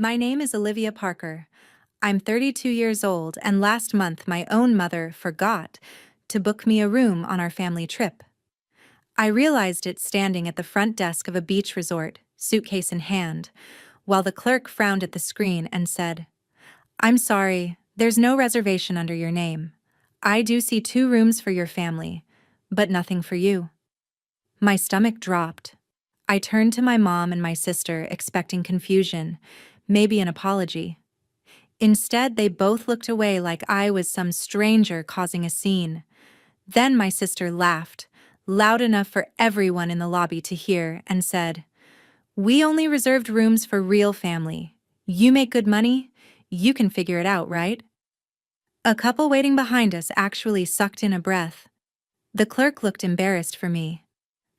My name is Olivia Parker. I'm 32 years old, and last month my own mother forgot to book me a room on our family trip. I realized it standing at the front desk of a beach resort, suitcase in hand, while the clerk frowned at the screen and said, "I'm sorry, there's no reservation under your name. I do see 2 rooms for your family, but nothing for you." My stomach dropped. I turned to my mom and my sister, expecting confusion, maybe an apology. Instead, they both looked away like I was some stranger causing a scene. Then my sister laughed, loud enough for everyone in the lobby to hear, and said, "We only reserved rooms for real family. You make good money? You can figure it out, right?" A couple waiting behind us actually sucked in a breath. The clerk looked embarrassed for me.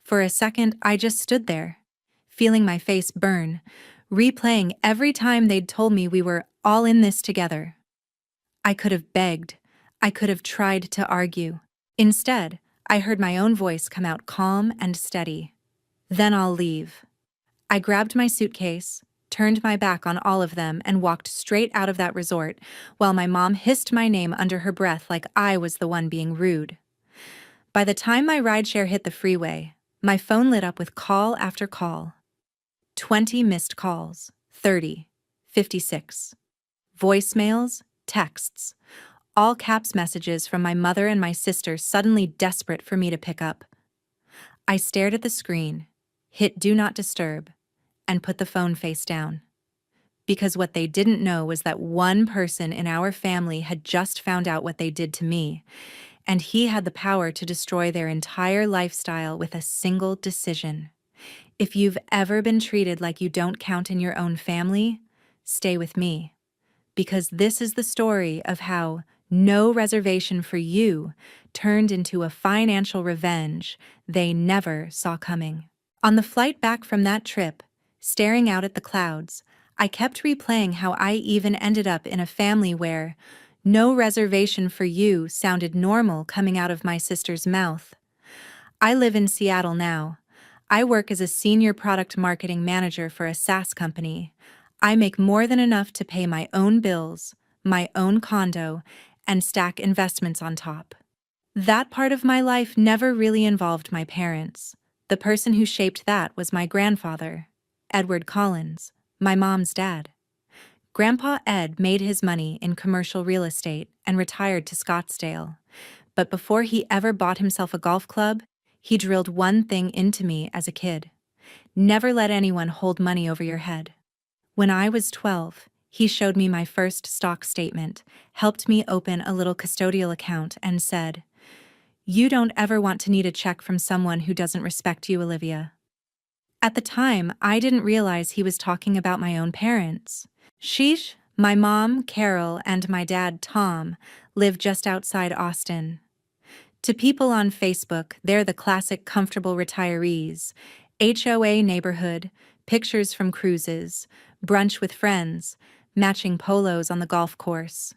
For a second, I just stood there, feeling my face burn, replaying every time they'd told me we were all in this together. I could have begged. I could have tried to argue. Instead, I heard my own voice come out calm and steady. "Then I'll leave." I grabbed my suitcase, turned my back on all of them, and walked straight out of that resort, while my mom hissed my name under her breath like I was the one being rude. By the time my rideshare hit the freeway, my phone lit up with call after call. 20 missed calls, 30, 56. Voicemails, texts, all caps messages from my mother and my sister suddenly desperate for me to pick up. I stared at the screen, hit Do Not Disturb, and put the phone face down. Because what they didn't know was that one person in our family had just found out what they did to me, and he had the power to destroy their entire lifestyle with a single decision. If you've ever been treated like you don't count in your own family, stay with me. Because this is the story of how no reservation for you turned into a financial revenge they never saw coming. On the flight back from that trip, staring out at the clouds, I kept replaying how I even ended up in a family where "no reservation for you" sounded normal coming out of my sister's mouth. I live in Seattle now. I work as a senior product marketing manager for a SaaS company. I make more than enough to pay my own bills, my own condo, and stack investments on top. That part of my life never really involved my parents. The person who shaped that was my grandfather, Edward Collins, my mom's dad. Grandpa Ed made his money in commercial real estate and retired to Scottsdale. But before he ever bought himself a golf club, he drilled one thing into me as a kid: never let anyone hold money over your head. When I was 12, he showed me my first stock statement, helped me open a little custodial account, and said, "You don't ever want to need a check from someone who doesn't respect you, Olivia." At the time, I didn't realize he was talking about my own parents. Sheesh, my mom, Carol, and my dad, Tom, live just outside Austin. To people on Facebook, they're the classic comfortable retirees: HOA neighborhood, pictures from cruises, brunch with friends, matching polos on the golf course.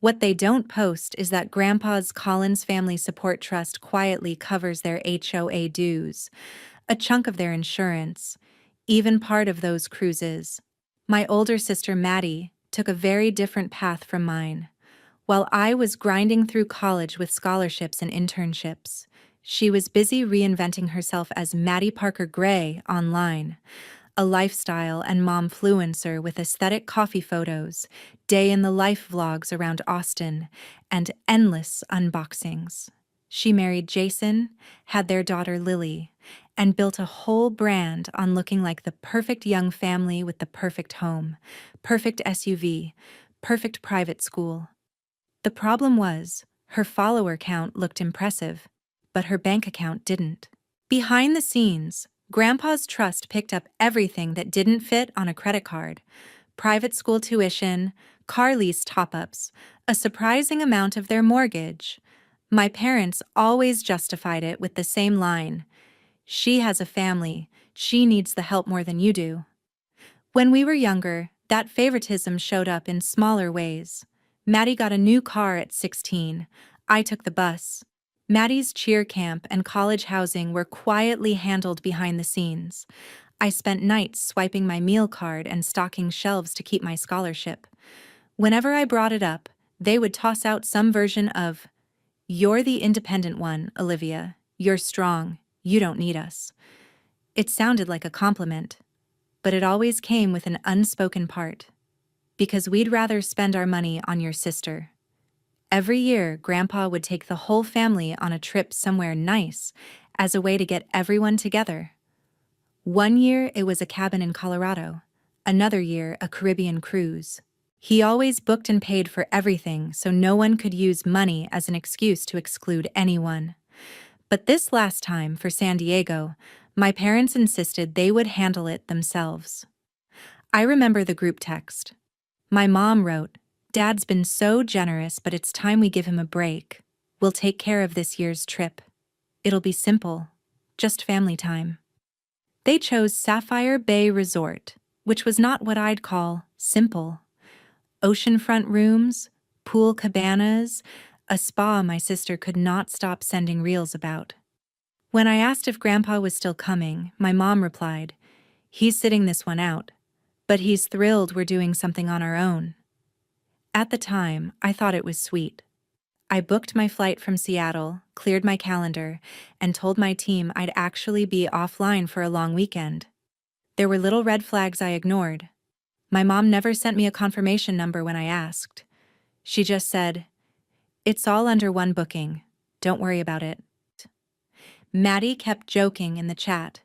What they don't post is that Grandpa's Collins Family Support Trust quietly covers their HOA dues, a chunk of their insurance, even part of those cruises. My older sister Maddie took a very different path from mine. While I was grinding through college with scholarships and internships, she was busy reinventing herself as Maddie Parker Gray online, a lifestyle and momfluencer with aesthetic coffee photos, day-in-the-life vlogs around Austin, and endless unboxings. She married Jason, had their daughter Lily, and built a whole brand on looking like the perfect young family with the perfect home, perfect SUV, perfect private school. The problem was, her follower count looked impressive, but her bank account didn't. Behind the scenes, Grandpa's trust picked up everything that didn't fit on a credit card: private school tuition, car lease top-ups, a surprising amount of their mortgage. My parents always justified it with the same line: "She has a family, she needs the help more than you do." When we were younger, that favoritism showed up in smaller ways. Maddie got a new car at 16. I took the bus. Maddie's cheer camp and college housing were quietly handled behind the scenes. I spent nights swiping my meal card and stocking shelves to keep my scholarship. Whenever I brought it up, they would toss out some version of, "You're the independent one, Olivia. You're strong. You don't need us." It sounded like a compliment, but it always came with an unspoken part. Because we'd rather spend our money on your sister. Every year, Grandpa would take the whole family on a trip somewhere nice as a way to get everyone together. One year, it was a cabin in Colorado. Another year, a Caribbean cruise. He always booked and paid for everything so no one could use money as an excuse to exclude anyone. But this last time, for San Diego, my parents insisted they would handle it themselves. I remember the group text. My mom wrote, "Dad's been so generous, but it's time we give him a break. We'll take care of this year's trip. It'll be simple, just family time." They chose Sapphire Bay Resort, which was not what I'd call simple. Oceanfront rooms, pool cabanas, a spa my sister could not stop sending reels about. When I asked if Grandpa was still coming, my mom replied, "He's sitting this one out, but he's thrilled we're doing something on our own." At the time, I thought it was sweet. I booked my flight from Seattle, cleared my calendar, and told my team I'd actually be offline for a long weekend. There were little red flags I ignored. My mom never sent me a confirmation number when I asked. She just said, "It's all under one booking. Don't worry about it." Maddie kept joking in the chat.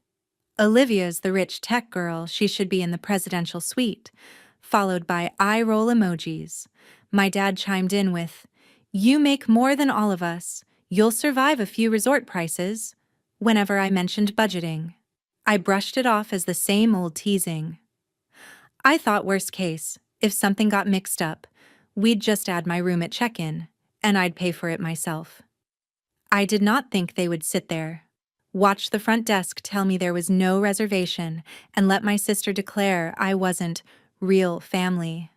"Olivia's the rich tech girl, she should be in the presidential suite," followed by eye roll emojis. My dad chimed in with, "You make more than all of us. You'll survive a few resort prices," whenever I mentioned budgeting. I brushed it off as the same old teasing. I thought worst case, if something got mixed up, we'd just add my room at check-in, and I'd pay for it myself. I did not think they would sit there, watch the front desk tell me there was no reservation, and let my sister declare I wasn't real family.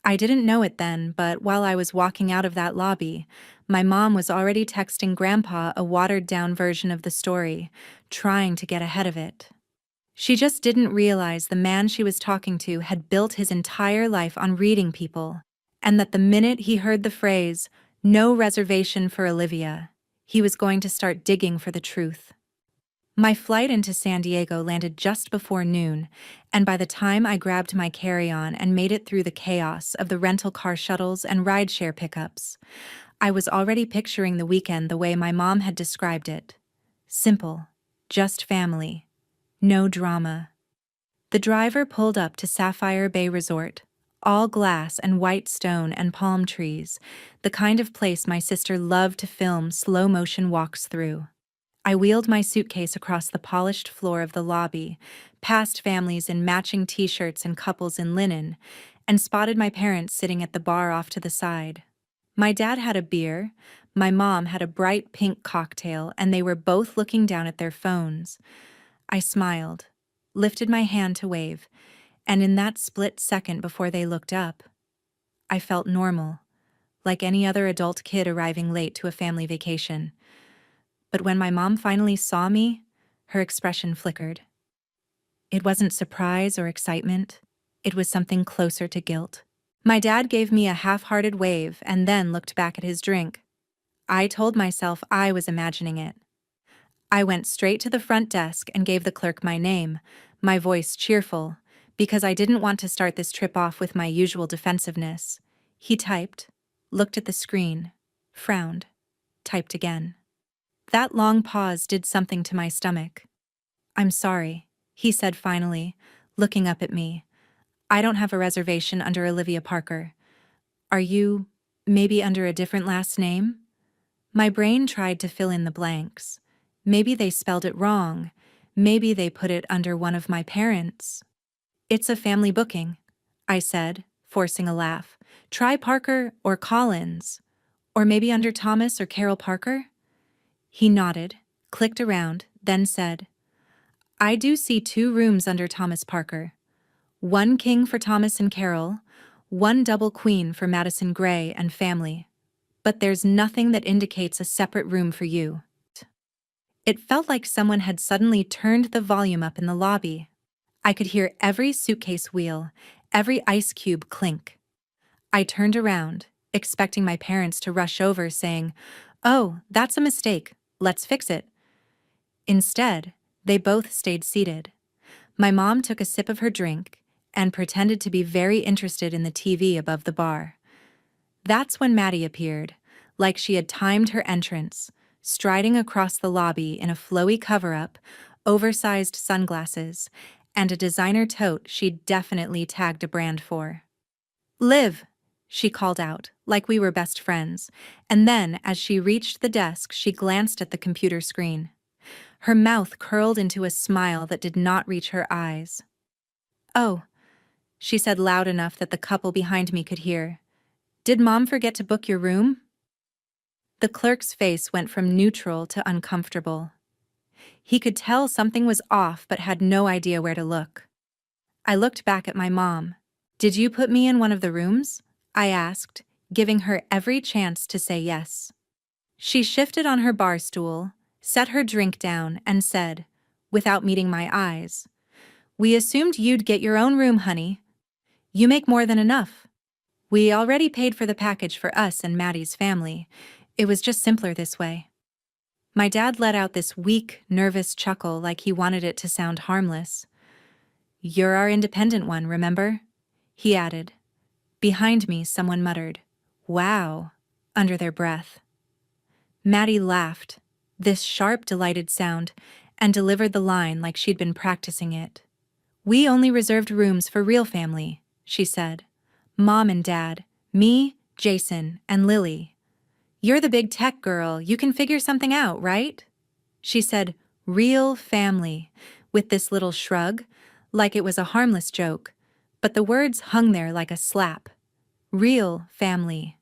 I didn't know it then, but while I was walking out of that lobby, my mom was already texting Grandpa a watered-down version of the story, trying to get ahead of it. She just didn't realize the man she was talking to had built his entire life on reading people, and that the minute he heard the phrase, "No reservation for Olivia," he was going to start digging for the truth. My flight into San Diego landed just before noon, and by the time I grabbed my carry-on and made it through the chaos of the rental car shuttles and rideshare pickups, I was already picturing the weekend the way my mom had described it. Simple, just family, no drama. The driver pulled up to Sapphire Bay Resort, all glass and white stone and palm trees, the kind of place my sister loved to film slow-motion walks through. I wheeled my suitcase across the polished floor of the lobby, past families in matching t-shirts and couples in linen, and spotted my parents sitting at the bar off to the side. My dad had a beer, my mom had a bright pink cocktail, and they were both looking down at their phones. I smiled, lifted my hand to wave, and in that split second before they looked up, I felt normal, like any other adult kid arriving late to a family vacation. But when my mom finally saw me, her expression flickered. It wasn't surprise or excitement. It was something closer to guilt. My dad gave me a half-hearted wave and then looked back at his drink. I told myself I was imagining it. I went straight to the front desk and gave the clerk my name, my voice cheerful, because I didn't want to start this trip off with my usual defensiveness. He typed, looked at the screen, frowned, typed again. That long pause did something to my stomach. "I'm sorry," he said finally, looking up at me. "I don't have a reservation under Olivia Parker. Are you, maybe under a different last name?" My brain tried to fill in the blanks. Maybe they spelled it wrong. Maybe they put it under one of my parents. "It's a family booking," I said, forcing a laugh. "Try Parker or Collins. Or maybe under Thomas or Carol Parker?" He nodded, clicked around, then said, "I do see 2 rooms under Thomas Parker. 1 king for Thomas and Carol, 1 double queen for Madison Gray and family. But there's nothing that indicates a separate room for you." It felt like someone had suddenly turned the volume up in the lobby. I could hear every suitcase wheel, every ice cube clink. I turned around, expecting my parents to rush over, saying, "Oh, that's a mistake. Let's fix it." Instead, they both stayed seated. My mom took a sip of her drink and pretended to be very interested in the TV above the bar. That's when Maddie appeared, like she had timed her entrance, striding across the lobby in a flowy cover-up, oversized sunglasses, and a designer tote she'd definitely tagged a brand for. "Liv," she called out, like we were best friends, and then, as she reached the desk, she glanced at the computer screen. Her mouth curled into a smile that did not reach her eyes. "Oh," she said loud enough that the couple behind me could hear. "Did Mom forget to book your room?" The clerk's face went from neutral to uncomfortable. He could tell something was off but had no idea where to look. I looked back at my mom. "Did you put me in one of the rooms?" I asked, giving her every chance to say yes. She shifted on her bar stool, set her drink down, and said, without meeting my eyes, "We assumed you'd get your own room, honey. You make more than enough. We already paid for the package for us and Maddie's family. It was just simpler this way." My dad let out this weak, nervous chuckle like he wanted it to sound harmless. "You're our independent one, remember?" he added. Behind me, someone muttered, "Wow," under their breath. Maddie laughed, this sharp, delighted sound, and delivered the line like she'd been practicing it. "We only reserved rooms for real family," she said. "Mom and Dad, me, Jason, and Lily. You're the big tech girl, you can figure something out, right?" She said, "real family," with this little shrug, like it was a harmless joke, but the words hung there like a slap. Real family.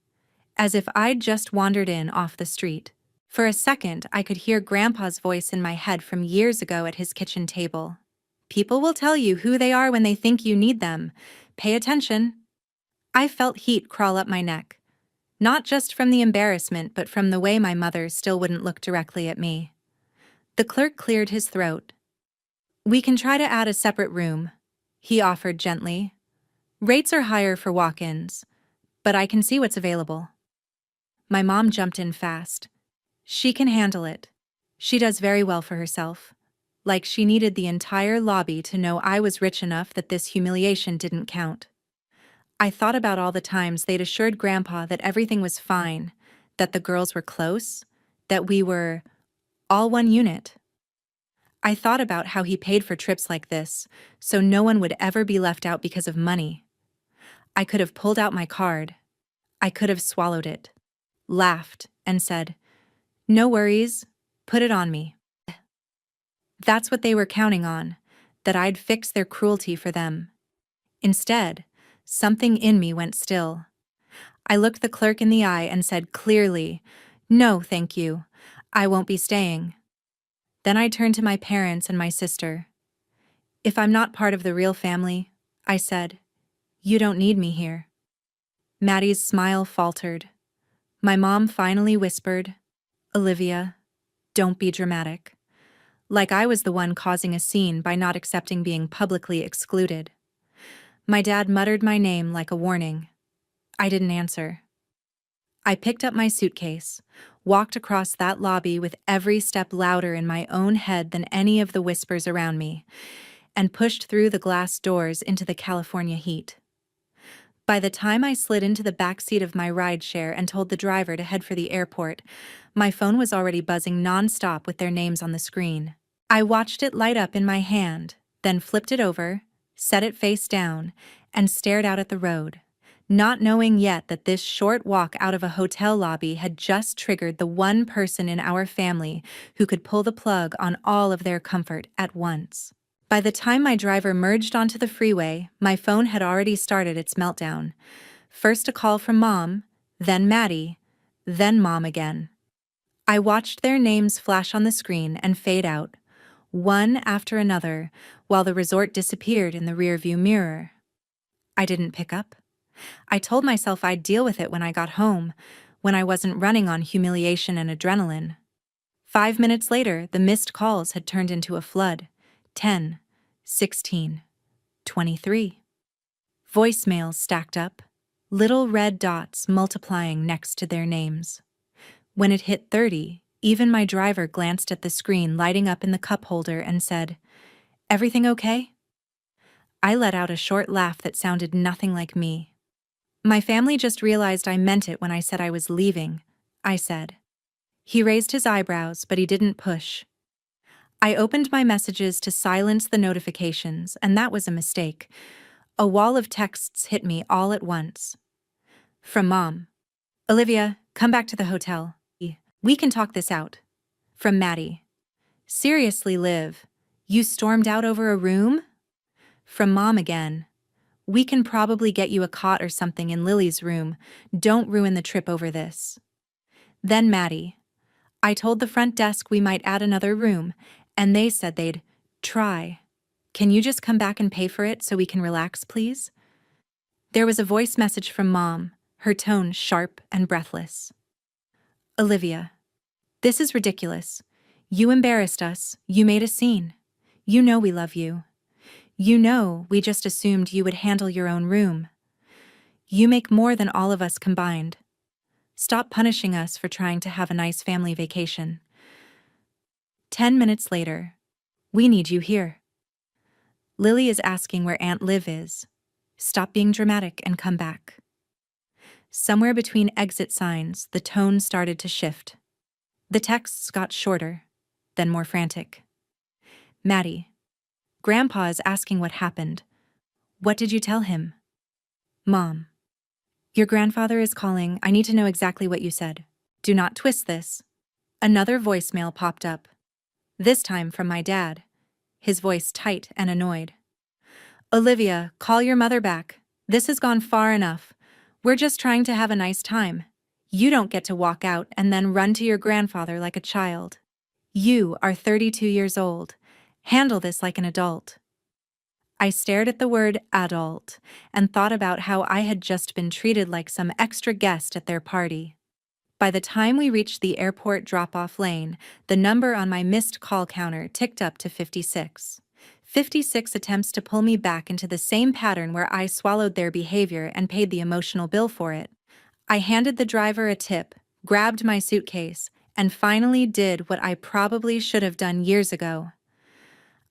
As if I'd just wandered in off the street. For a second, I could hear Grandpa's voice in my head from years ago at his kitchen table. "People will tell you who they are when they think you need them. Pay attention." I felt heat crawl up my neck. Not just from the embarrassment, but from the way my mother still wouldn't look directly at me. The clerk cleared his throat. "We can try to add a separate room," he offered gently. "Rates are higher for walk-ins, but I can see what's available." My mom jumped in fast. "She can handle it. She does very well for herself." Like she needed the entire lobby to know I was rich enough that this humiliation didn't count. I thought about all the times they'd assured Grandpa that everything was fine, that the girls were close, that we were all one unit. I thought about how he paid for trips like this, so no one would ever be left out because of money. I could have pulled out my card. I could have swallowed it, laughed, and said, "No worries, put it on me." That's what they were counting on, that I'd fix their cruelty for them. Instead, something in me went still. I looked the clerk in the eye and said clearly, "No, thank you. I won't be staying." Then I turned to my parents and my sister. "If I'm not part of the real family," I said, "you don't need me here." Maddie's smile faltered. My mom finally whispered, "Olivia, don't be dramatic." Like I was the one causing a scene by not accepting being publicly excluded. My dad muttered my name like a warning. I didn't answer. I picked up my suitcase, walked across that lobby with every step louder in my own head than any of the whispers around me, and pushed through the glass doors into the California heat. By the time I slid into the back seat of my rideshare and told the driver to head for the airport, my phone was already buzzing nonstop with their names on the screen. I watched it light up in my hand, then flipped it over, set it face down, and stared out at the road, not knowing yet that this short walk out of a hotel lobby had just triggered the one person in our family who could pull the plug on all of their comfort at once. By the time my driver merged onto the freeway, my phone had already started its meltdown. First a call from Mom, then Maddie, then Mom again. I watched their names flash on the screen and fade out, one after another, while the resort disappeared in the rearview mirror. I didn't pick up. I told myself I'd deal with it when I got home, when I wasn't running on humiliation and adrenaline. 5 minutes later, the missed calls had turned into a flood. 10, 16. 23. Voicemails stacked up, little red dots multiplying next to their names. When it hit 30, even my driver glanced at the screen lighting up in the cup holder and said, "Everything okay?" I let out a short laugh that sounded nothing like me. "My family just realized I meant it when I said I was leaving," I said. He raised his eyebrows, but he didn't push. I opened my messages to silence the notifications, and that was a mistake. A wall of texts hit me all at once. From Mom. "Olivia, come back to the hotel. We can talk this out." From Maddie. "Seriously, Liv, you stormed out over a room?" From Mom again. "We can probably get you a cot or something in Lily's room. Don't ruin the trip over this." Then Maddie. "I told the front desk we might add another room, and they said they'd try. Can you just come back and pay for it so we can relax, please?" There was a voice message from Mom, her tone sharp and breathless. "Olivia, this is ridiculous. You embarrassed us, you made a scene. You know we love you. You know we just assumed you would handle your own room. You make more than all of us combined. Stop punishing us for trying to have a nice family vacation. 10 minutes later, we need you here. Lily is asking where Aunt Liv is. Stop being dramatic and come back." Somewhere between exit signs, the tone started to shift. The texts got shorter, then more frantic. "Maddie, Grandpa is asking what happened. What did you tell him?" "Mom, your grandfather is calling. I need to know exactly what you said. Do not twist this." Another voicemail popped up. This time from my dad, his voice tight and annoyed. "Olivia, call your mother back. This has gone far enough. We're just trying to have a nice time. You don't get to walk out and then run to your grandfather like a child. You are 32 years old. Handle this like an adult." I stared at the word adult and thought about how I had just been treated like some extra guest at their party. By the time we reached the airport drop-off lane, the number on my missed call counter ticked up to 56. 56 attempts to pull me back into the same pattern where I swallowed their behavior and paid the emotional bill for it. I handed the driver a tip, grabbed my suitcase, and finally did what I probably should have done years ago.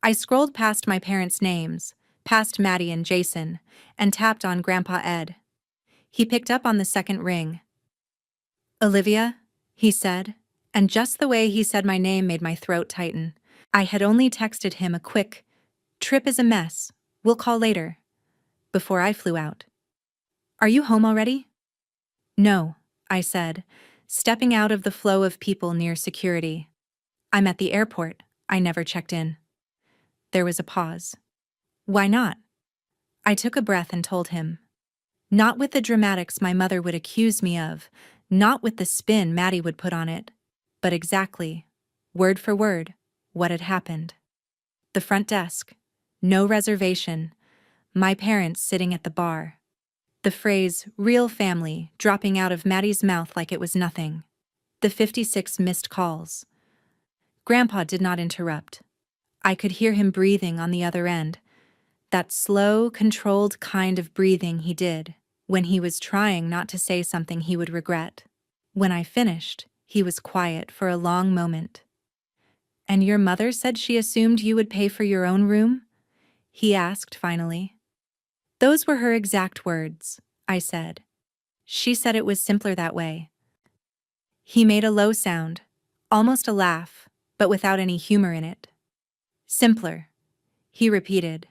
I scrolled past my parents' names, past Maddie and Jason, and tapped on Grandpa Ed. He picked up on the second ring. "Olivia," he said, and just the way he said my name made my throat tighten. I had only texted him a quick, "Trip is a mess, we'll call later," before I flew out. "Are you home already?" "No," I said, stepping out of the flow of people near security. "I'm at the airport. I never checked in." There was a pause. "Why not?" I took a breath and told him. Not with the dramatics my mother would accuse me of, not with the spin Maddie would put on it, but exactly, word for word, what had happened. The front desk, no reservation, my parents sitting at the bar. The phrase, "real family," dropping out of Maddie's mouth like it was nothing. The 56 missed calls. Grandpa did not interrupt. I could hear him breathing on the other end, that slow, controlled kind of breathing he did when he was trying not to say something he would regret. When I finished, he was quiet for a long moment. "And your mother said she assumed you would pay for your own room?" he asked finally. "Those were her exact words," I said. "She said it was simpler that way." He made a low sound, almost a laugh, but without any humor in it. "Simpler," he repeated.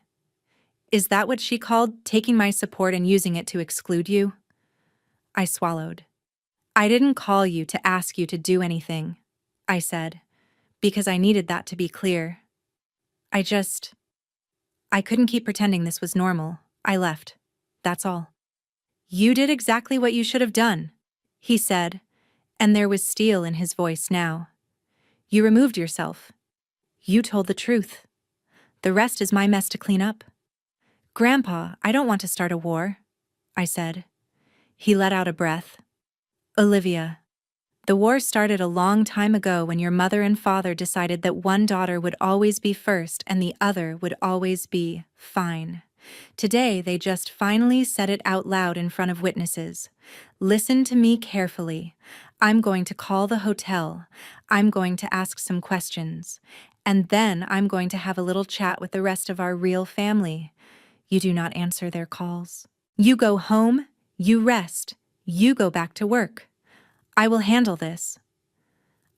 "Is that what she called taking my support and using it to exclude you?" I swallowed. "I didn't call you to ask you to do anything," I said, because I needed that to be clear. I couldn't keep pretending this was normal. I left. That's all. "You did exactly what you should have done," he said, and there was steel in his voice now. "You removed yourself. You told the truth. The rest is my mess to clean up." "Grandpa, I don't want to start a war," I said. He let out a breath. "Olivia, the war started a long time ago when your mother and father decided that one daughter would always be first and the other would always be fine. Today, they just finally said it out loud in front of witnesses. Listen to me carefully. I'm going to call the hotel. I'm going to ask some questions. And then I'm going to have a little chat with the rest of our real family. You do not answer their calls. You go home, you rest, you go back to work. I will handle this.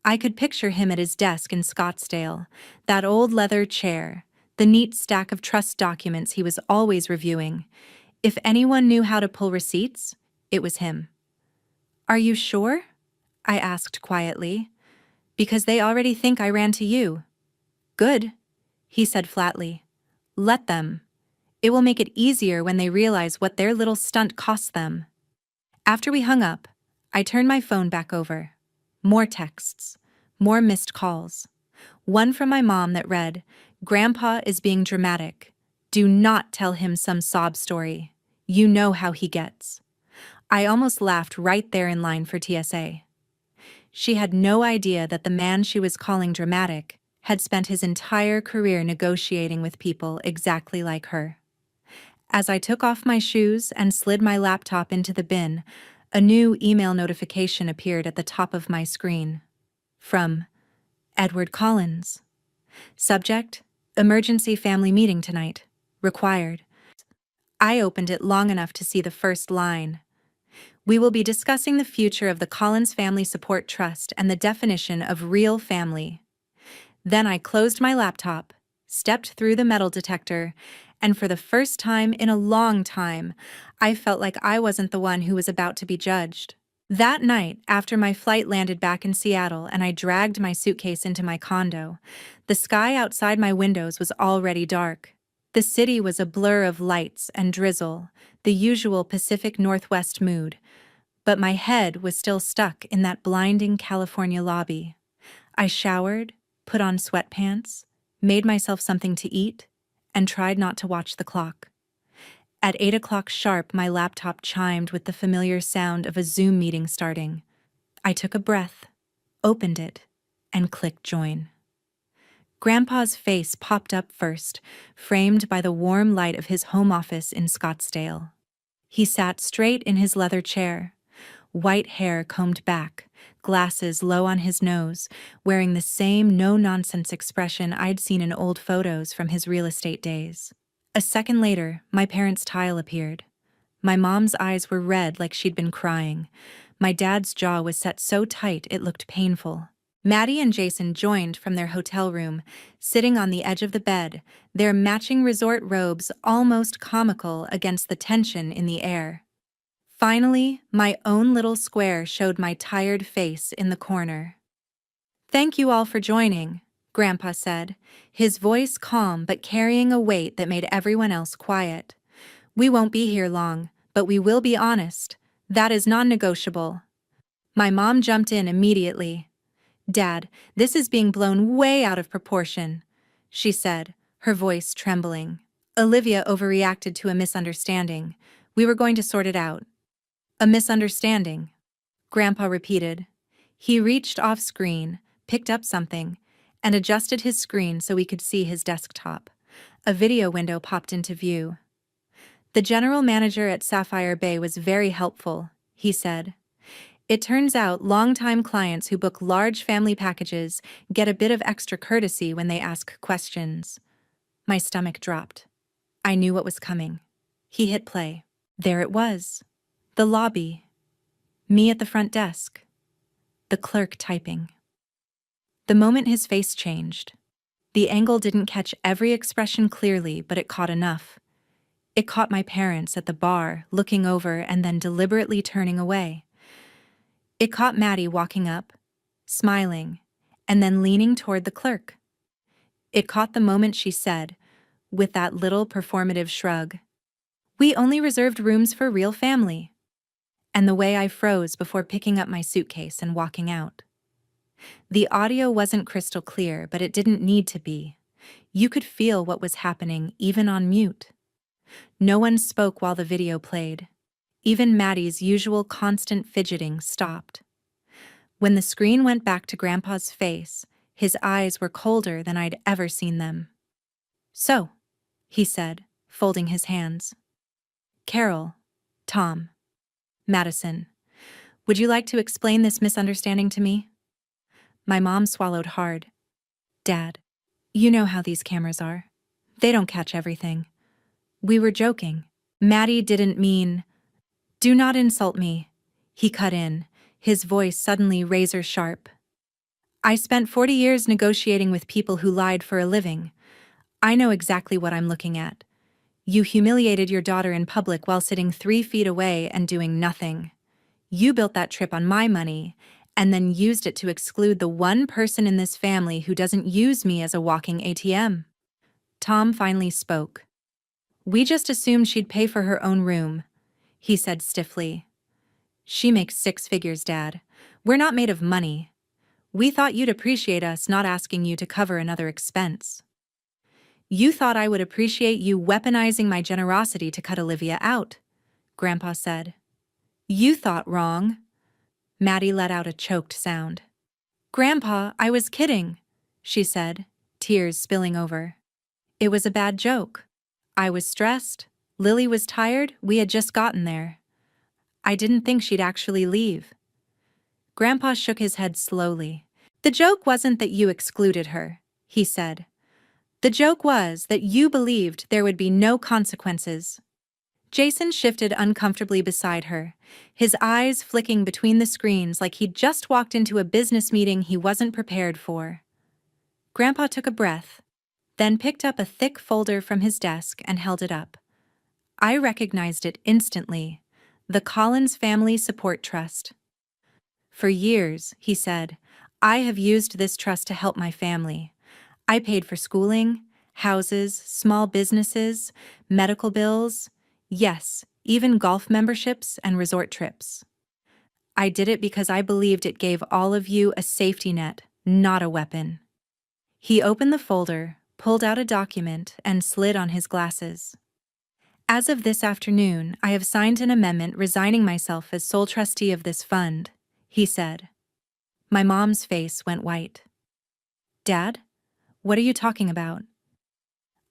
I could picture him at his desk in Scottsdale, that old leather chair, the neat stack of trust documents he was always reviewing. If anyone knew how to pull receipts, it was him. Are you sure? I asked quietly. Because they already think I ran to you. Good, he said flatly. Let them. It will make it easier when they realize what their little stunt cost them. After we hung up, I turned my phone back over. More texts. More missed calls. One from my mom that read, "Grandpa is being dramatic. Do not tell him some sob story. You know how he gets." I almost laughed right there in line for TSA. She had no idea that the man she was calling dramatic had spent his entire career negotiating with people exactly like her. As I took off my shoes and slid my laptop into the bin, a new email notification appeared at the top of my screen. From Edward Collins. Subject: Emergency family meeting tonight. Required. I opened it long enough to see the first line. We will be discussing the future of the Collins Family Support Trust and the definition of real family. Then I closed my laptop, stepped through the metal detector, and for the first time in a long time, I felt like I wasn't the one who was about to be judged. That night, after my flight landed back in Seattle and I dragged my suitcase into my condo, the sky outside my windows was already dark. The city was a blur of lights and drizzle, the usual Pacific Northwest mood, but my head was still stuck in that blinding California lobby. I showered, put on sweatpants, made myself something to eat, and tried not to watch the clock. At 8 o'clock sharp, my laptop chimed with the familiar sound of a Zoom meeting starting. I took a breath, opened it, and clicked join. Grandpa's face popped up first, framed by the warm light of his home office in Scottsdale. He sat straight in his leather chair, white hair combed back, glasses low on his nose, wearing the same no-nonsense expression I'd seen in old photos from his real estate days. A second later, my parents' tile appeared. My mom's eyes were red like she'd been crying. My dad's jaw was set so tight it looked painful. Maddie and Jason joined from their hotel room, sitting on the edge of the bed, their matching resort robes almost comical against the tension in the air. Finally, my own little square showed my tired face in the corner. "Thank you all for joining," Grandpa said, his voice calm but carrying a weight that made everyone else quiet. "We won't be here long, but we will be honest. That is non-negotiable." My mom jumped in immediately. "Dad, this is being blown way out of proportion," she said, her voice trembling. "Olivia overreacted to a misunderstanding. We were going to sort it out." "A misunderstanding," Grandpa repeated. He reached off-screen, picked up something, and adjusted his screen so we could see his desktop. A video window popped into view. "The general manager at Sapphire Bay was very helpful," he said. "It turns out longtime clients who book large family packages get a bit of extra courtesy when they ask questions." My stomach dropped. I knew what was coming. He hit play. There it was. The lobby. Me at the front desk. The clerk typing. The moment his face changed, the angle didn't catch every expression clearly, but it caught enough. It caught my parents at the bar, looking over and then deliberately turning away. It caught Maddie walking up, smiling, and then leaning toward the clerk. It caught the moment she said, with that little performative shrug, "We only reserved rooms for real family," and the way I froze before picking up my suitcase and walking out. The audio wasn't crystal clear, but it didn't need to be. You could feel what was happening even on mute. No one spoke while the video played. Even Maddie's usual constant fidgeting stopped. When the screen went back to Grandpa's face, his eyes were colder than I'd ever seen them. "So," he said, folding his hands. Carol, Tom, Madison, would you like to explain this misunderstanding to me? My mom swallowed hard. Dad, you know how these cameras are. They don't catch everything. We were joking. Maddie didn't mean... Do not insult me, he cut in, his voice suddenly razor sharp. I spent 40 years negotiating with people who lied for a living. I know exactly what I'm looking at. You humiliated your daughter in public while sitting 3 feet away and doing nothing. You built that trip on my money, and then used it to exclude the one person in this family who doesn't use me as a walking ATM. Tom finally spoke. We just assumed she'd pay for her own room, he said stiffly. She makes 6 figures, Dad. We're not made of money. We thought you'd appreciate us not asking you to cover another expense. You thought I would appreciate you weaponizing my generosity to cut Olivia out, Grandpa said. You thought wrong. Maddie let out a choked sound. Grandpa, I was kidding, she said, tears spilling over. It was a bad joke. I was stressed. Lily was tired. We had just gotten there. I didn't think she'd actually leave. Grandpa shook his head slowly. The joke wasn't that you excluded her, he said. The joke was that you believed there would be no consequences. Jason shifted uncomfortably beside her, his eyes flicking between the screens like he'd just walked into a business meeting he wasn't prepared for. Grandpa took a breath, then picked up a thick folder from his desk and held it up. I recognized it instantly, the Collins Family Support Trust. For years, he said, I have used this trust to help my family. I paid for schooling, houses, small businesses, medical bills, yes, even golf memberships and resort trips. I did it because I believed it gave all of you a safety net, not a weapon. He opened the folder, pulled out a document, and slid on his glasses. As of this afternoon, I have signed an amendment resigning myself as sole trustee of this fund, he said. My mom's face went white. Dad, what are you talking about?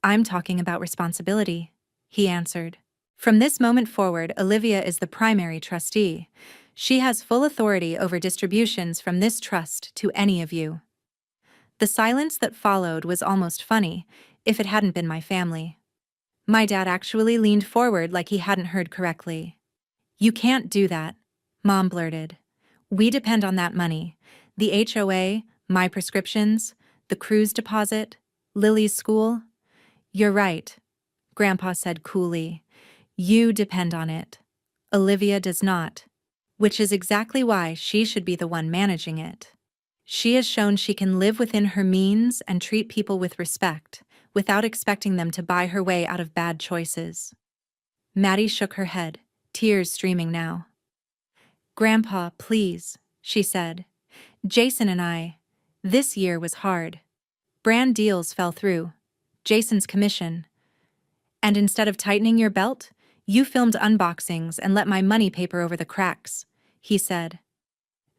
I'm talking about responsibility, he answered. From this moment forward, Olivia is the primary trustee. She has full authority over distributions from this trust to any of you. The silence that followed was almost funny, if it hadn't been my family. My dad actually leaned forward like he hadn't heard correctly. You can't do that, Mom blurted. We depend on that money. The HOA, my prescriptions, the cruise deposit, Lily's school. You're right, Grandpa said coolly. You depend on it. Olivia does not. Which is exactly why she should be the one managing it. She has shown she can live within her means and treat people with respect, without expecting them to buy her way out of bad choices. Maddie shook her head, tears streaming now. Grandpa, please, she said. Jason and I, this year was hard. Brand deals fell through. Jason's commission. And instead of tightening your belt, you filmed unboxings and let my money paper over the cracks, he said.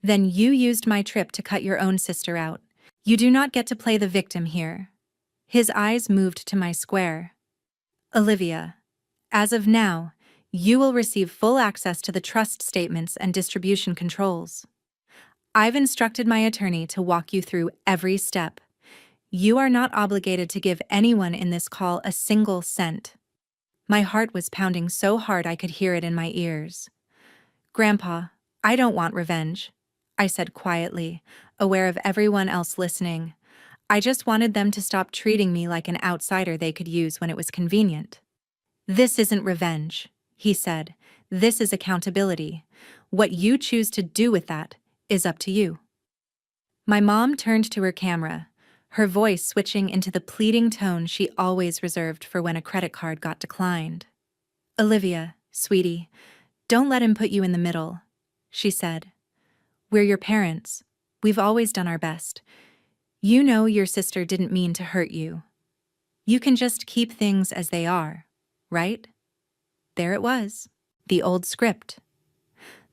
Then you used my trip to cut your own sister out. You do not get to play the victim here. His eyes moved to my square. Olivia, as of now, you will receive full access to the trust statements and distribution controls. I've instructed my attorney to walk you through every step. You are not obligated to give anyone in this call a single cent. My heart was pounding so hard I could hear it in my ears. Grandpa, I don't want revenge, I said quietly, aware of everyone else listening. I just wanted them to stop treating me like an outsider they could use when it was convenient. This isn't revenge, he said. This is accountability. What you choose to do with that is up to you. My mom turned to her camera, her voice switching into the pleading tone she always reserved for when a credit card got declined. Olivia, sweetie, don't let him put you in the middle, she said. We're your parents. We've always done our best. You know your sister didn't mean to hurt you. You can just keep things as they are, right? There it was, the old script.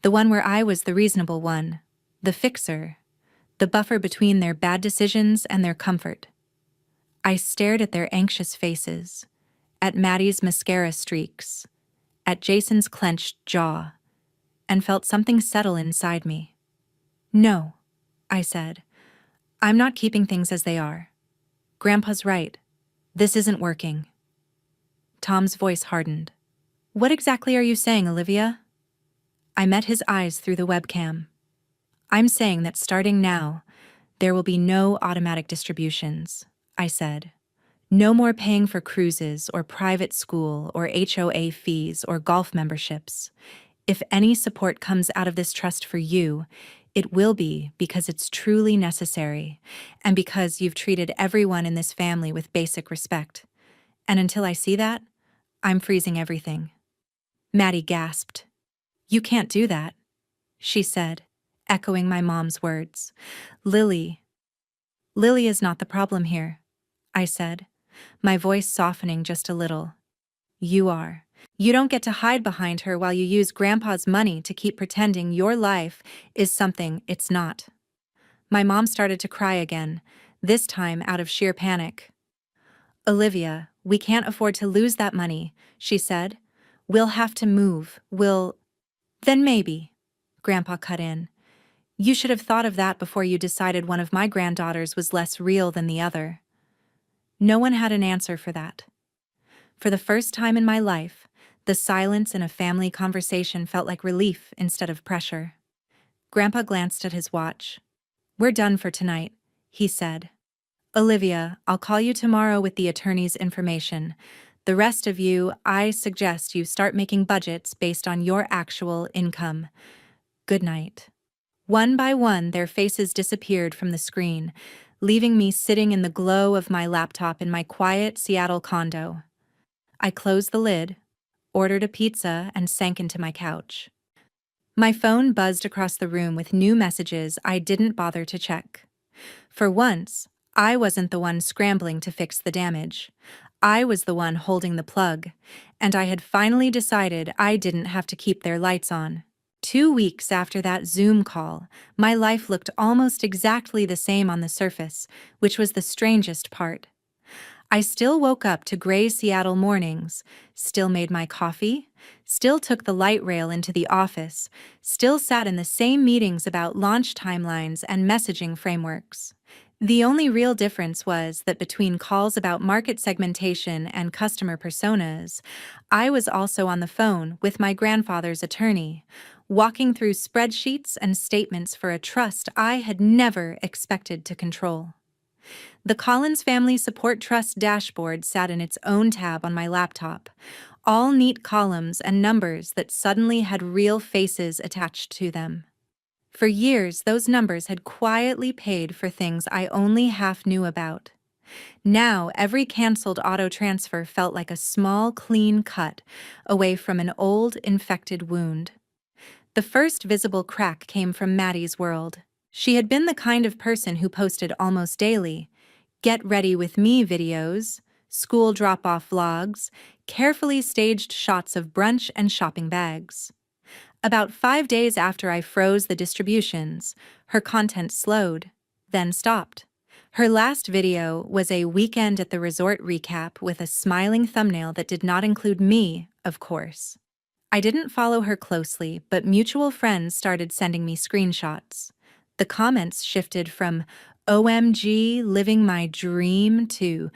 The one where I was the reasonable one, the fixer, the buffer between their bad decisions and their comfort. I stared at their anxious faces, at Maddie's mascara streaks, at Jason's clenched jaw, and felt something settle inside me. No, I said. I'm not keeping things as they are. Grandpa's right. This isn't working. Tom's voice hardened. What exactly are you saying, Olivia? I met his eyes through the webcam. I'm saying that starting now, there will be no automatic distributions, I said. No more paying for cruises or private school or HOA fees or golf memberships. If any support comes out of this trust for you, it will be because it's truly necessary and because you've treated everyone in this family with basic respect. And until I see that, I'm freezing everything. Maddie gasped. You can't do that, she said, echoing my mom's words. Lily is not the problem here, I said, my voice softening just a little. You are. You don't get to hide behind her while you use Grandpa's money to keep pretending your life is something it's not. My mom started to cry again, this time out of sheer panic. Olivia, we can't afford to lose that money, she said. We'll have to move, Then maybe, Grandpa cut in. You should have thought of that before you decided one of my granddaughters was less real than the other. No one had an answer for that. For the first time in my life, the silence in a family conversation felt like relief instead of pressure. Grandpa glanced at his watch. We're done for tonight, he said. Olivia, I'll call you tomorrow with the attorney's information. The rest of you, I suggest you start making budgets based on your actual income. Good night. One by one, their faces disappeared from the screen, leaving me sitting in the glow of my laptop in my quiet Seattle condo. I closed the lid, ordered a pizza, and sank into my couch. My phone buzzed across the room with new messages I didn't bother to check. For once, I wasn't the one scrambling to fix the damage. I was the one holding the plug, and I had finally decided I didn't have to keep their lights on. 2 weeks after that Zoom call, my life looked almost exactly the same on the surface, which was the strangest part. I still woke up to gray Seattle mornings, still made my coffee, still took the light rail into the office, still sat in the same meetings about launch timelines and messaging frameworks. The only real difference was that between calls about market segmentation and customer personas, I was also on the phone with my grandfather's attorney, walking through spreadsheets and statements for a trust I had never expected to control. The Collins Family Support Trust dashboard sat in its own tab on my laptop, all neat columns and numbers that suddenly had real faces attached to them. For years, those numbers had quietly paid for things I only half knew about. Now, every canceled auto transfer felt like a small, clean cut away from an old, infected wound. The first visible crack came from Maddie's world. She had been the kind of person who posted almost daily, get ready with me videos, school drop-off vlogs, carefully staged shots of brunch and shopping bags. About 5 days after I froze the distributions, her content slowed, then stopped. Her last video was a weekend at the resort recap with a smiling thumbnail that did not include me, of course. I didn't follow her closely, but mutual friends started sending me screenshots. The comments shifted from OMG, living my dream to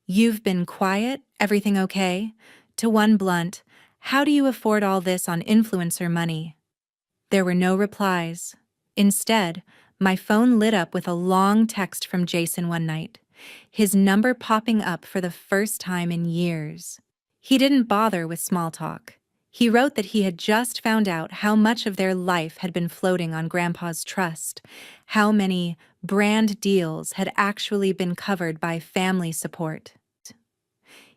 you've been quiet, everything okay? To one blunt, how do you afford all this on influencer money? There were no replies. Instead, my phone lit up with a long text from Jason one night, his number popping up for the first time in years. He didn't bother with small talk. He wrote that he had just found out how much of their life had been floating on Grandpa's trust, how many brand deals had actually been covered by family support.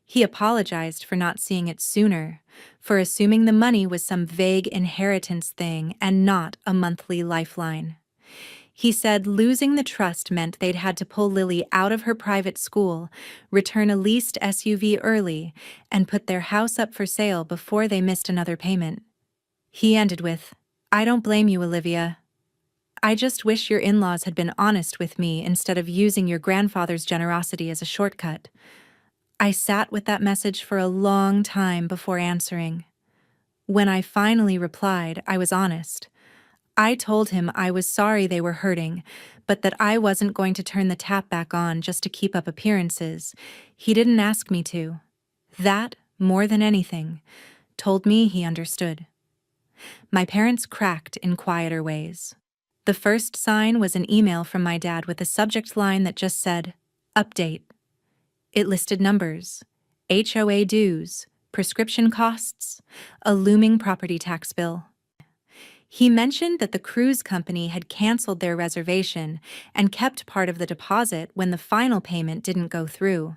He apologized for not seeing it sooner, for assuming the money was some vague inheritance thing and not a monthly lifeline. He said losing the trust meant they'd had to pull Lily out of her private school, return a leased SUV early, and put their house up for sale before they missed another payment. He ended with, I don't blame you, Olivia. I just wish your in-laws had been honest with me instead of using your grandfather's generosity as a shortcut. I sat with that message for a long time before answering. When I finally replied, I was honest. I told him I was sorry they were hurting, but that I wasn't going to turn the tap back on just to keep up appearances. He didn't ask me to. That, more than anything, told me he understood. My parents cracked in quieter ways. The first sign was an email from my dad with a subject line that just said, "Update." It listed numbers, HOA dues, prescription costs, a looming property tax bill. He mentioned that the cruise company had canceled their reservation and kept part of the deposit when the final payment didn't go through.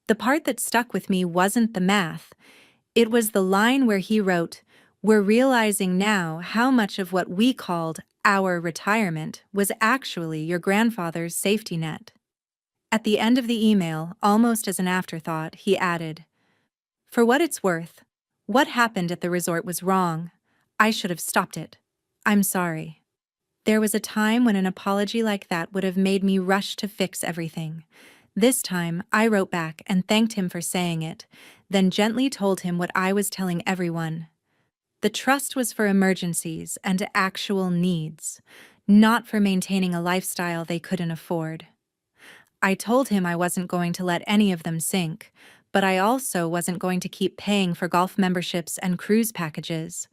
The part that stuck with me wasn't the math. It was the line where he wrote, "We're realizing now how much of what we called our retirement was actually your grandfather's safety net." At the end of the email, almost as an afterthought, he added, "For what it's worth, what happened at the resort was wrong. I should have stopped it. I'm sorry." There was a time when an apology like that would have made me rush to fix everything. This time, I wrote back and thanked him for saying it, then gently told him what I was telling everyone. The trust was for emergencies and actual needs, not for maintaining a lifestyle they couldn't afford. I told him I wasn't going to let any of them sink, but I also wasn't going to keep paying for golf memberships and cruise packages.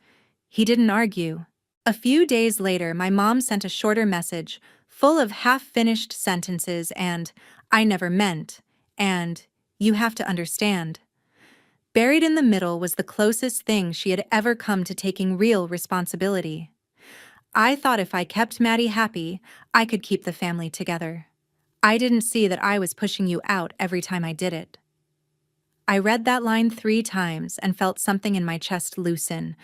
He didn't argue. A few days later, my mom sent a shorter message, full of half-finished sentences and, "I never meant," and, "You have to understand." Buried in the middle was the closest thing she had ever come to taking real responsibility. I thought if I kept Maddie happy, I could keep the family together. I didn't see that I was pushing you out every time I did it. I read that line 3 times and felt something in my chest loosen,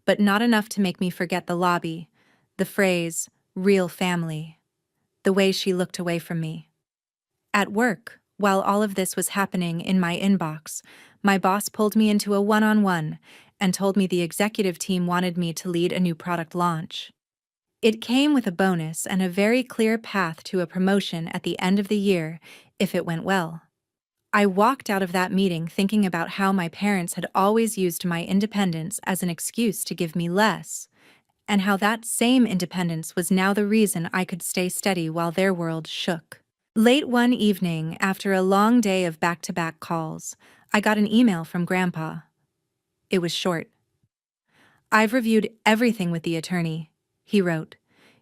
but not enough to make me forget the lobby, the phrase, "real family," the way she looked away from me. At work, while all of this was happening in my inbox, my boss pulled me into a one-on-one and told me the executive team wanted me to lead a new product launch. It came with a bonus and a very clear path to a promotion at the end of the year if it went well. I walked out of that meeting thinking about how my parents had always used my independence as an excuse to give me less, and how that same independence was now the reason I could stay steady while their world shook. Late one evening, after a long day of back-to-back calls, I got an email from Grandpa. It was short. "I've reviewed everything with the attorney," he wrote.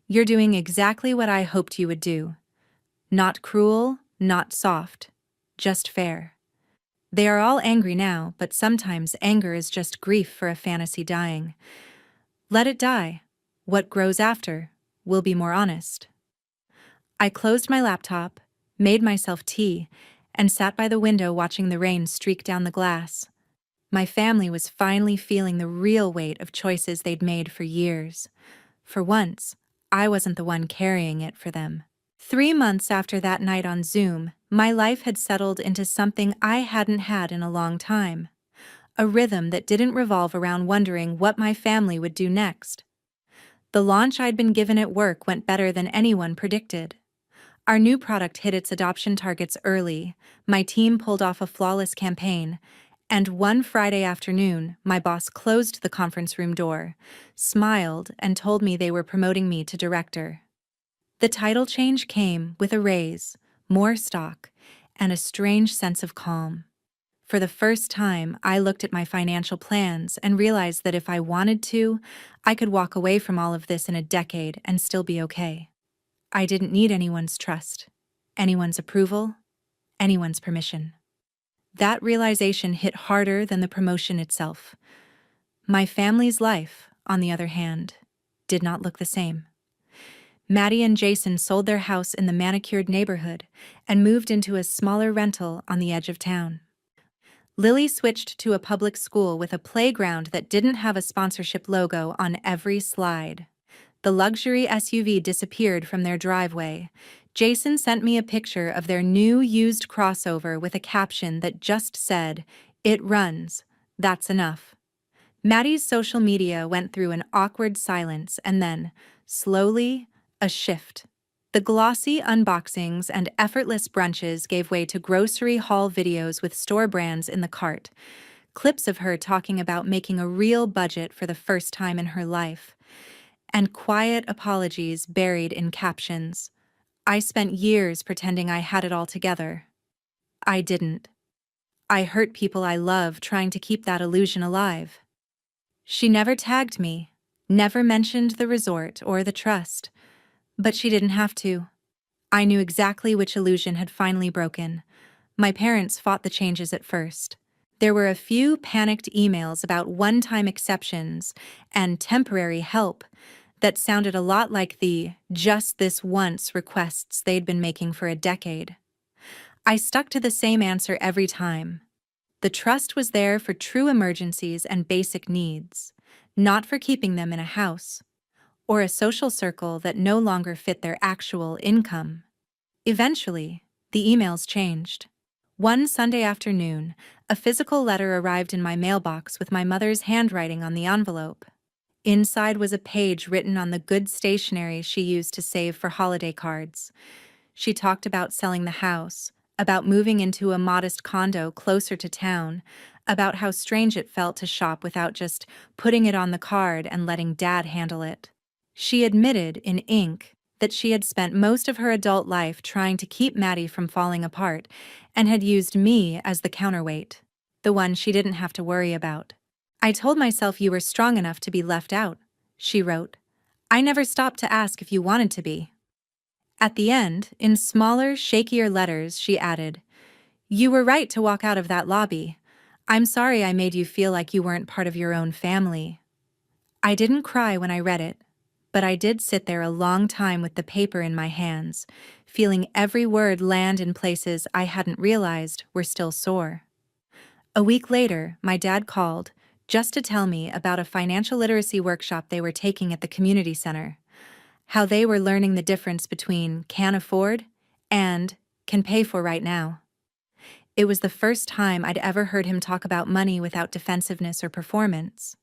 "You're doing exactly what I hoped you would do. Not cruel, not soft, just fair. They are all angry now, but sometimes anger is just grief for a fantasy dying. Let it die. What grows after will be more honest." I closed my laptop, made myself tea, and sat by the window watching the rain streak down the glass. My family was finally feeling the real weight of choices they'd made for years. For once, I wasn't the one carrying it for them. 3 months after that night on Zoom, my life had settled into something I hadn't had in a long time. A rhythm that didn't revolve around wondering what my family would do next. The launch I'd been given at work went better than anyone predicted. Our new product hit its adoption targets early, my team pulled off a flawless campaign, and one Friday afternoon, my boss closed the conference room door, smiled, and told me they were promoting me to director. The title change came with a raise, more stock, and a strange sense of calm. For the first time, I looked at my financial plans and realized that if I wanted to, I could walk away from all of this in a decade and still be okay. I didn't need anyone's trust, anyone's approval, anyone's permission. That realization hit harder than the promotion itself. My family's life, on the other hand, did not look the same. Maddie and Jason sold their house in the manicured neighborhood and moved into a smaller rental on the edge of town. Lily switched to a public school with a playground that didn't have a sponsorship logo on every slide. The luxury SUV disappeared from their driveway. Jason sent me a picture of their new used crossover with a caption that just said, "It runs. That's enough." Maddie's social media went through an awkward silence and then, slowly, a shift. The glossy unboxings and effortless brunches gave way to grocery haul videos with store brands in the cart, clips of her talking about making a real budget for the first time in her life, and quiet apologies buried in captions. I spent years pretending I had it all together. I didn't. I hurt people I love trying to keep that illusion alive. She never tagged me, never mentioned the resort or the trust, but she didn't have to. I knew exactly which illusion had finally broken. My parents fought the changes at first. There were a few panicked emails about one-time exceptions and temporary help that sounded a lot like the "just this once" requests they'd been making for a decade. I stuck to the same answer every time. The trust was there for true emergencies and basic needs, not for keeping them in a house or a social circle that no longer fit their actual income. Eventually, the emails changed. One Sunday afternoon, a physical letter arrived in my mailbox with my mother's handwriting on the envelope. Inside was a page written on the good stationery she used to save for holiday cards. She talked about selling the house, about moving into a modest condo closer to town, about how strange it felt to shop without just putting it on the card and letting Dad handle it. She admitted, in ink, that she had spent most of her adult life trying to keep Maddie from falling apart and had used me as the counterweight, the one she didn't have to worry about. "I told myself you were strong enough to be left out," she wrote. "I never stopped to ask if you wanted to be." At the end, in smaller, shakier letters, she added, "You were right to walk out of that lobby. I'm sorry I made you feel like you weren't part of your own family." I didn't cry when I read it, but I did sit there a long time with the paper in my hands, feeling every word land in places I hadn't realized were still sore. A week later, my dad called, just to tell me about a financial literacy workshop they were taking at the community center. How they were learning the difference between "can afford" and "can pay for right now." It was the first time I'd ever heard him talk about money without defensiveness or performance.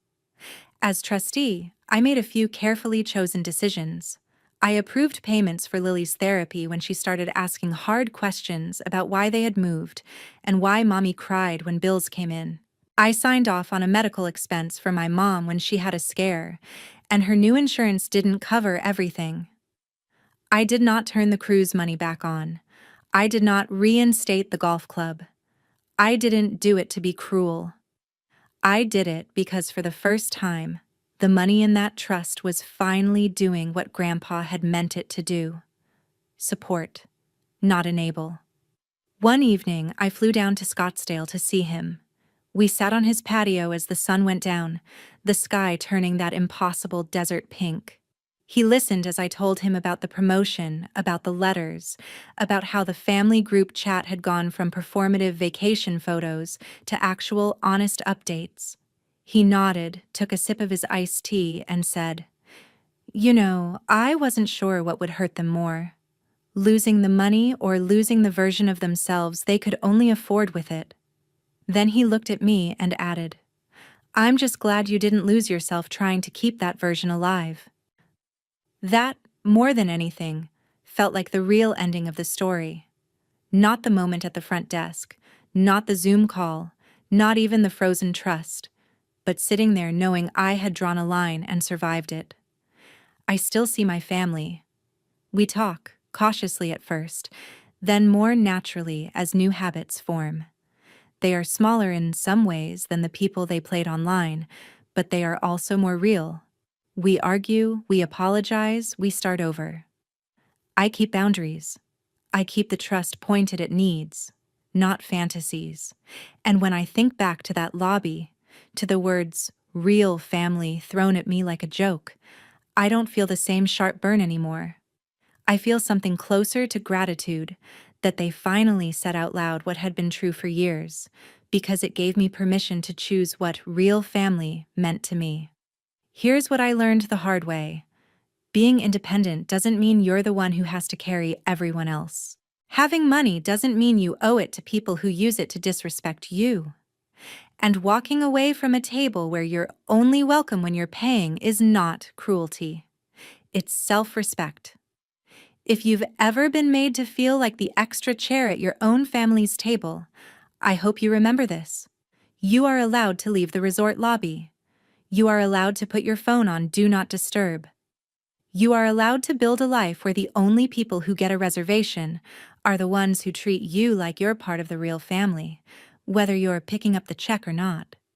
As trustee, I made a few carefully chosen decisions. I approved payments for Lily's therapy when she started asking hard questions about why they had moved and why Mommy cried when bills came in. I signed off on a medical expense for my mom when she had a scare, and her new insurance didn't cover everything. I did not turn the cruise money back on. I did not reinstate the golf club. I didn't do it to be cruel. I did it because for the first time, the money in that trust was finally doing what Grandpa had meant it to do. Support, not enable. One evening, I flew down to Scottsdale to see him. We sat on his patio as the sun went down, the sky turning that impossible desert pink. He listened as I told him about the promotion, about the letters, about how the family group chat had gone from performative vacation photos to actual honest updates. He nodded, took a sip of his iced tea, and said, "You know, I wasn't sure what would hurt them more. Losing the money or losing the version of themselves they could only afford with it." Then he looked at me and added, "I'm just glad you didn't lose yourself trying to keep that version alive." That, more than anything, felt like the real ending of the story. Not the moment at the front desk, not the Zoom call, not even the frozen trust, but sitting there knowing I had drawn a line and survived it. I still see my family. We talk, cautiously at first, then more naturally as new habits form. They are smaller in some ways than the people they played online, but they are also more real. We argue, we apologize, we start over. I keep boundaries. I keep the trust pointed at needs, not fantasies. And when I think back to that lobby, to the words "real family" thrown at me like a joke, I don't feel the same sharp burn anymore. I feel something closer to gratitude, that they finally said out loud what had been true for years, because it gave me permission to choose what real family meant to me. Here's what I learned the hard way. Being independent doesn't mean you're the one who has to carry everyone else. Having money doesn't mean you owe it to people who use it to disrespect you. And walking away from a table where you're only welcome when you're paying is not cruelty. It's self-respect. If you've ever been made to feel like the extra chair at your own family's table, I hope you remember this. You are allowed to leave the resort lobby. You are allowed to put your phone on Do Not Disturb. You are allowed to build a life where the only people who get a reservation are the ones who treat you like you're part of the real family, whether you're picking up the check or not.